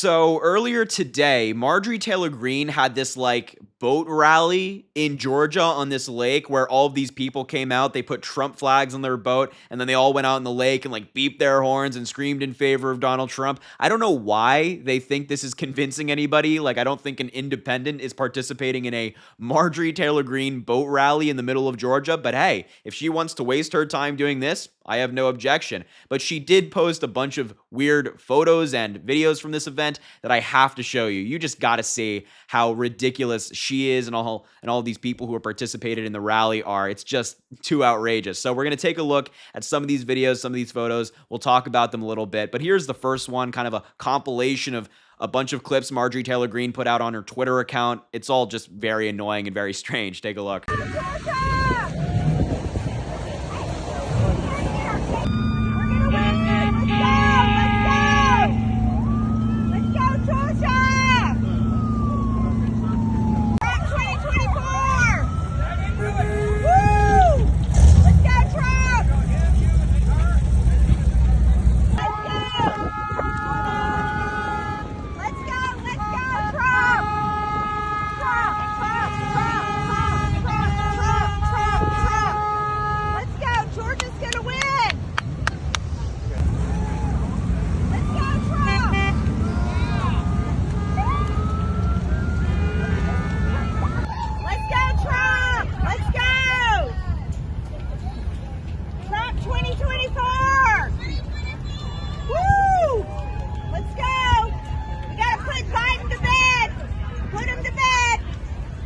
So earlier today, Marjorie Taylor Greene had this boat rally in Georgia on this lake where all of these people came out. They put Trump flags on their boat and then they all went out in the lake and beeped their horns and screamed in favor of Donald Trump. I don't know why they think this is convincing anybody. I don't think an independent is participating in a Marjorie Taylor Greene boat rally in the middle of Georgia. But hey, if she wants to waste her time doing this, I have no objection. But she did post a bunch of weird photos and videos from this event that I have to show you. You just got to see how ridiculous she is and all these people who have participated in the rally are. It's just too outrageous. So we're going to take a look at some of these videos, some of these photos. We'll talk about them a little bit. But here's the first one, kind of a compilation of a bunch of clips Marjorie Taylor Greene put out on her Twitter account. It's all just very annoying and very strange. Take a look.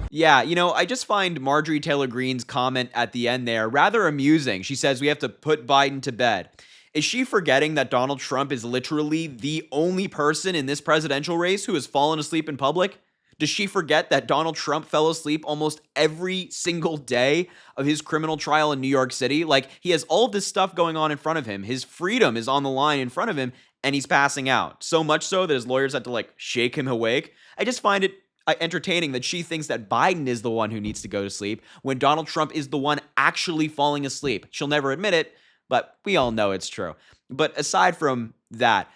Yeah, I just find Marjorie Taylor Greene's comment at the end there rather amusing. She says we have to put Biden to bed. Is she forgetting that Donald Trump is literally the only person in this presidential race who has fallen asleep in public? Does she forget that Donald Trump fell asleep almost every single day of his criminal trial in New York City? He has all this stuff going on in front of him. His freedom is on the line in front of him, and he's passing out. So much so that his lawyers had to shake him awake. I just find it entertaining that she thinks that Biden is the one who needs to go to sleep when Donald Trump is the one actually falling asleep. She'll never admit it, but we all know it's true. But aside from that,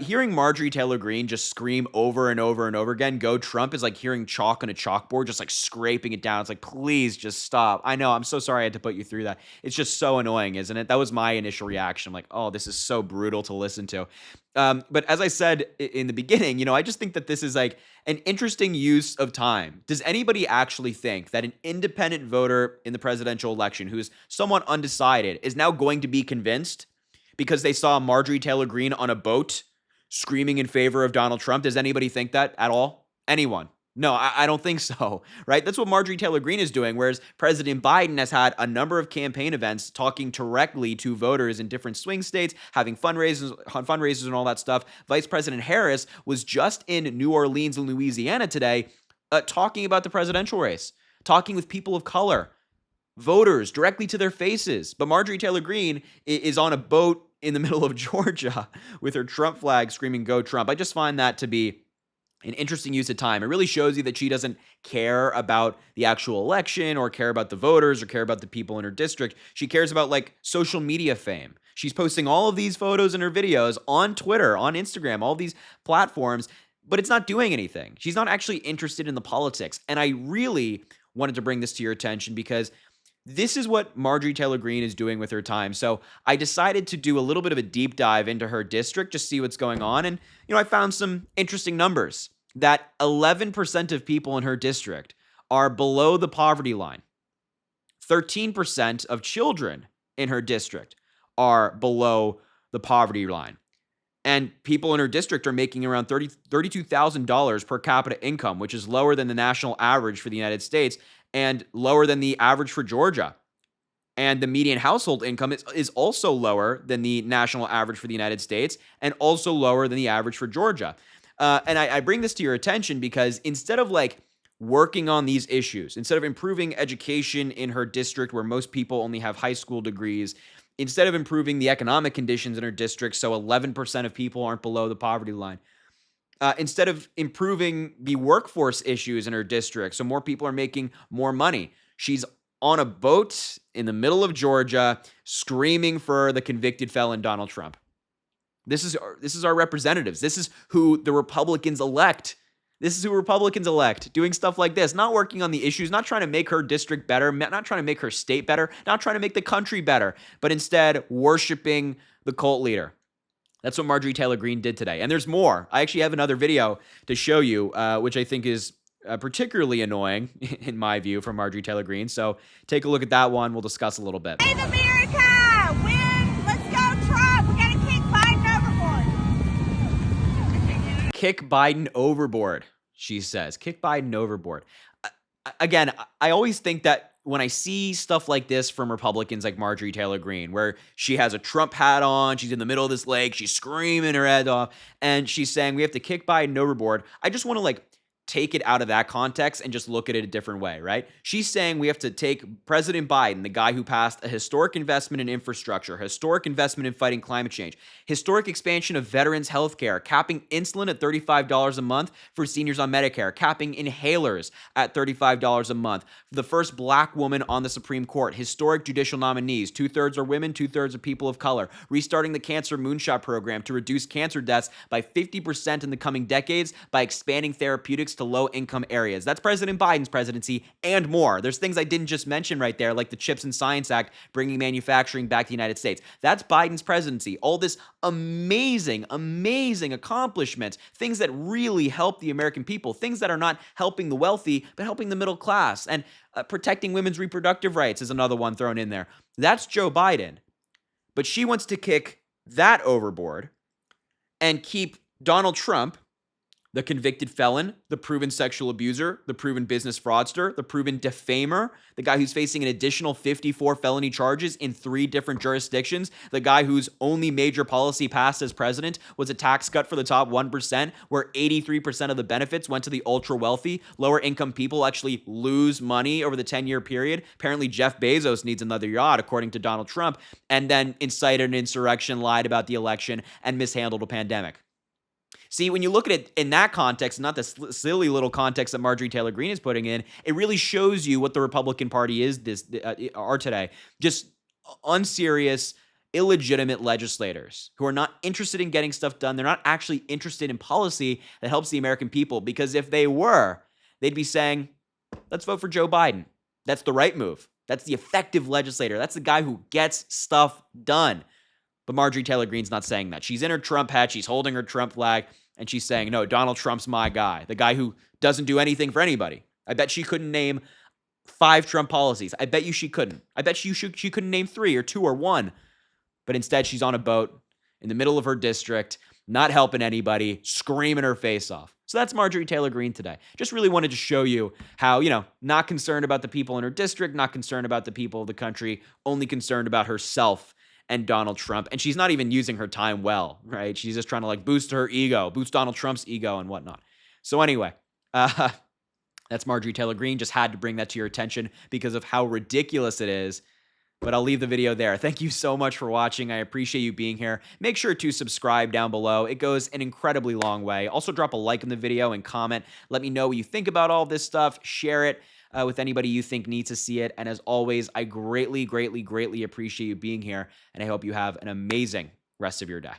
hearing Marjorie Taylor Greene just scream over and over and over again, "Go Trump," is like hearing chalk on a chalkboard, just scraping it down. It's please just stop. I know, I'm so sorry I had to put you through that. It's just so annoying, isn't it? That was my initial reaction. I'm oh, this is so brutal to listen to. But as I said in the beginning, I just think that this is an interesting use of time. Does anybody actually think that an independent voter in the presidential election who is somewhat undecided is now going to be convinced because they saw Marjorie Taylor Greene on a boat screaming in favor of Donald Trump? Does anybody think that at all? Anyone? No, I don't think so, right? That's what Marjorie Taylor Greene is doing, whereas President Biden has had a number of campaign events talking directly to voters in different swing states, having fundraisers and all that stuff. Vice President Harris was just in New Orleans and Louisiana today talking about the presidential race, talking with people of color, voters directly to their faces. But Marjorie Taylor Greene is on a boat in the middle of Georgia with her Trump flag screaming, "Go Trump." I just find that to be an interesting use of time. It really shows you that she doesn't care about the actual election or care about the voters or care about the people in her district. She cares about social media fame. She's posting all of these photos and her videos on Twitter, on Instagram, all these platforms, but it's not doing anything. She's not actually interested in the politics. And I really wanted to bring this to your attention because this is what Marjorie Taylor Greene is doing with her time. So I decided to do a little bit of a deep dive into her district, just see what's going on. And, I found some interesting numbers that 11% of people in her district are below the poverty line. 13% of children in her district are below the poverty line. And people in her district are making around $32,000 per capita income, which is lower than the national average for the United States and lower than the average for Georgia. And the median household income is also lower than the national average for the United States and also lower than the average for Georgia. And I bring this to your attention because instead of working on these issues, instead of improving education in her district where most people only have high school degrees, instead of improving the economic conditions in her district so 11% of people aren't below the poverty line, instead of improving the workforce issues in her district so more people are making more money, she's on a boat in the middle of Georgia screaming for the convicted felon Donald Trump. This is our representatives. This is who the Republicans elect. This is who Republicans elect, doing stuff like this, not working on the issues, not trying to make her district better, not trying to make her state better, not trying to make the country better, but instead worshiping the cult leader. That's what Marjorie Taylor Greene did today. And there's more. I actually have another video to show you, which I think is particularly annoying, in my view, from Marjorie Taylor Greene. So take a look at that one. We'll discuss a little bit. Save America! Win! Let's go, Trump! We gotta kick Biden overboard. Kick Biden overboard, she says. Kick Biden overboard. Again, I always think that when I see stuff like this from Republicans like Marjorie Taylor Greene, where she has a Trump hat on, she's in the middle of this lake, she's screaming her head off, and she's saying we have to kick Biden overboard, I just want to take it out of that context and just look at it a different way, right? She's saying we have to take President Biden, the guy who passed a historic investment in infrastructure, historic investment in fighting climate change, historic expansion of veterans' health care, capping insulin at $35 a month for seniors on Medicare, capping inhalers at $35 a month, the first black woman on the Supreme Court, historic judicial nominees, 2/3 are women, 2/3 are people of color, restarting the Cancer Moonshot program to reduce cancer deaths by 50% in the coming decades by expanding therapeutics to low-income areas. That's President Biden's presidency and more. There's things I didn't just mention right there, like the CHIPS and Science Act, bringing manufacturing back to the United States. That's Biden's presidency. All this amazing, amazing accomplishments, things that really help the American people, things that are not helping the wealthy, but helping the middle class. And protecting women's reproductive rights is another one thrown in there. That's Joe Biden. But she wants to kick that overboard and keep Donald Trump, the convicted felon, the proven sexual abuser, the proven business fraudster, the proven defamer, the guy who's facing an additional 54 felony charges in 3 different jurisdictions, the guy whose only major policy passed as president was a tax cut for the top 1%, where 83% of the benefits went to the ultra wealthy. Lower income people actually lose money over the 10-year period. Apparently Jeff Bezos needs another yacht, according to Donald Trump, and then incited an insurrection, lied about the election, and mishandled a pandemic. See, when you look at it in that context, not the silly little context that Marjorie Taylor Greene is putting in, it really shows you what the Republican Party are today. Just unserious, illegitimate legislators who are not interested in getting stuff done. They're not actually interested in policy that helps the American people, because if they were, they'd be saying, let's vote for Joe Biden. That's the right move. That's the effective legislator. That's the guy who gets stuff done. But Marjorie Taylor Greene's not saying that. She's in her Trump hat. She's holding her Trump flag. And she's saying, no, Donald Trump's my guy, the guy who doesn't do anything for anybody. I bet she couldn't name 5 Trump policies. I bet you she couldn't. I bet she couldn't name 3 or 2 or 1. But instead, she's on a boat in the middle of her district, not helping anybody, screaming her face off. So that's Marjorie Taylor Greene today. Just really wanted to show you how, not concerned about the people in her district, not concerned about the people of the country, only concerned about herself and Donald Trump. And she's not even using her time well, right? She's just trying to boost her ego, boost Donald Trump's ego and whatnot. So anyway, that's Marjorie Taylor Greene. Just had to bring that to your attention because of how ridiculous it is. But I'll leave the video there. Thank you so much for watching. I appreciate you being here. Make sure to subscribe down below. It goes an incredibly long way. Also drop a like in the video and comment. Let me know what you think about all this stuff. Share it with anybody you think needs to see it. And as always, I greatly, greatly, greatly appreciate you being here. And I hope you have an amazing rest of your day.